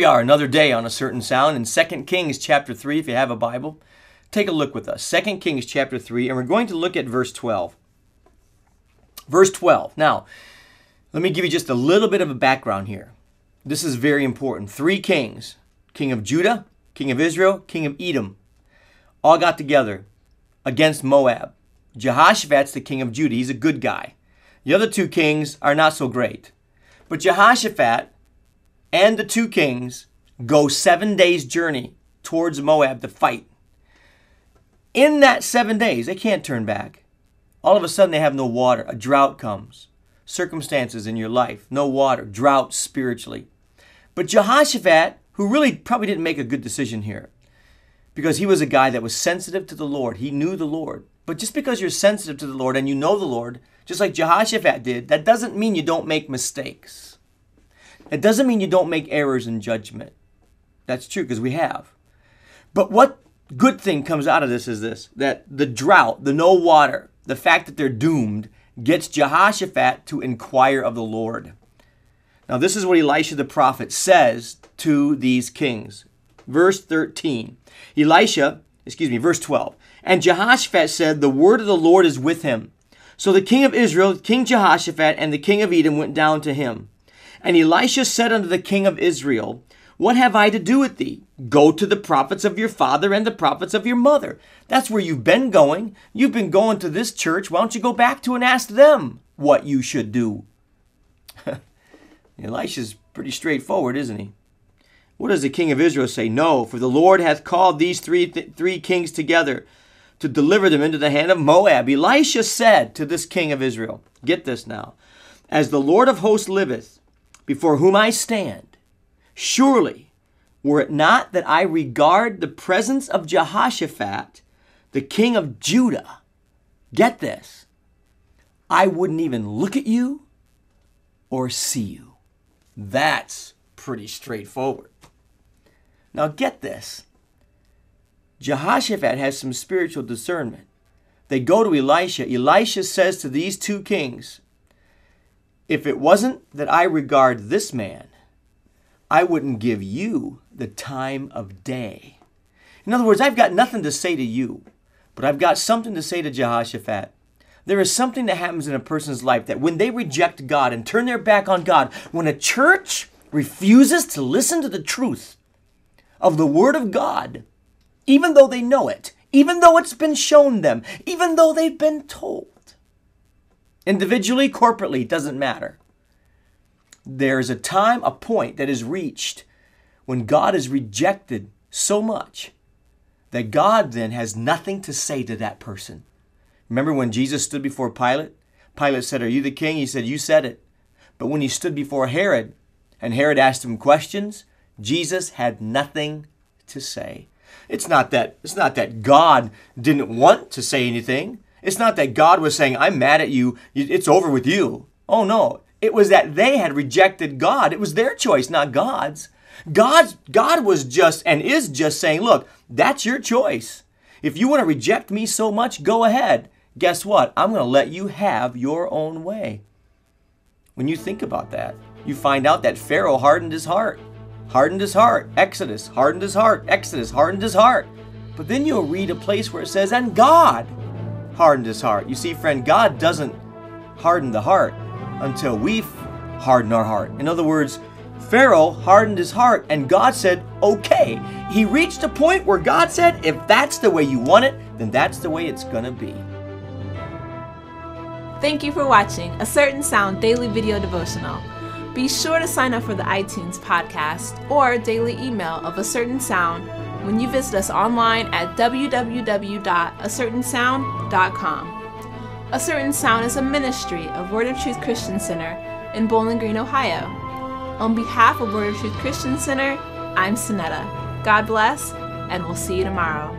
we are, another day on A Certain Sound in 2 Kings chapter 3, if you have a Bible. Take a look with us. 2 Kings chapter 3, and we're going to look at verse 12. Verse 12. Now, let me give you just a little bit of a background here. This is very important. 3 kings, king of Judah, king of Israel, king of Edom, all got together against Moab. Jehoshaphat's the king of Judah. He's a good guy. The other 2 kings are not so great. But Jehoshaphat and the 2 kings go 7 days' journey towards Moab to fight. In that 7 days, they can't turn back. All of a sudden, they have no water. A drought comes. Circumstances in your life. No water. Drought spiritually. But Jehoshaphat, who really probably didn't make a good decision here, because he was a guy that was sensitive to the Lord. He knew the Lord. But just because you're sensitive to the Lord and you know the Lord, just like Jehoshaphat did, that doesn't mean you don't make mistakes. It doesn't mean you don't make errors in judgment. That's true, because we have. But what good thing comes out of this is this, that the drought, the no water, the fact that they're doomed, gets Jehoshaphat to inquire of the Lord. Now, this is what Elisha the prophet says to these kings. Verse 13. Verse 12. And Jehoshaphat said, the word of the Lord is with him. So the king of Israel, King Jehoshaphat, and the king of Edom went down to him. And Elisha said unto the king of Israel, what have I to do with thee? Go to the prophets of your father and the prophets of your mother. That's where you've been going. You've been going to this church. Why don't you go back to and ask them what you should do? Elisha's pretty straightforward, isn't he? What does the king of Israel say? No, for the Lord hath called these three kings together to deliver them into the hand of Moab. Elisha said to this king of Israel, get this now, as the Lord of hosts liveth, before whom I stand, surely, were it not that I regard the presence of Jehoshaphat, the king of Judah, get this, I wouldn't even look at you or see you. That's pretty straightforward. Now get this. Jehoshaphat has some spiritual discernment. They go to Elisha. Elisha says to these 2 kings, if it wasn't that I regard this man, I wouldn't give you the time of day. In other words, I've got nothing to say to you, but I've got something to say to Jehoshaphat. There is something that happens in a person's life that when they reject God and turn their back on God, when a church refuses to listen to the truth of the Word of God, even though they know it, even though it's been shown them, even though they've been told, individually, corporately, doesn't matter. There's a time, a point that is reached when God is rejected so much that God then has nothing to say to that person. Remember when Jesus stood before Pilate? Pilate said, are you the king? He said, you said it. But when he stood before Herod, and Herod asked him questions, Jesus had nothing to say. It's not that God didn't want to say anything. It's not that God was saying, I'm mad at you. It's over with you. Oh, no. It was that they had rejected God. It was their choice, not God's. God was just and is just saying, look, that's your choice. If you want to reject me so much, go ahead. Guess what? I'm going to let you have your own way. When you think about that, you find out that Pharaoh hardened his heart. Hardened his heart. Exodus. Hardened his heart. Exodus. Hardened his heart. But then you'll read a place where it says, and God hardened his heart. You see, friend, God doesn't harden the heart until we harden our heart. In other words, Pharaoh hardened his heart and God said, okay. He reached a point where God said, if that's the way you want it, then that's the way it's going to be. Thank you for watching A Certain Sound Daily Video Devotional. Be sure to sign up for the iTunes podcast or daily email of A Certain Sound when you visit us online at www.acertainsound.com. A Certain Sound is a ministry of Word of Truth Christian Center in Bowling Green, Ohio. On behalf of Word of Truth Christian Center, I'm Sonetta. God bless, and we'll see you tomorrow.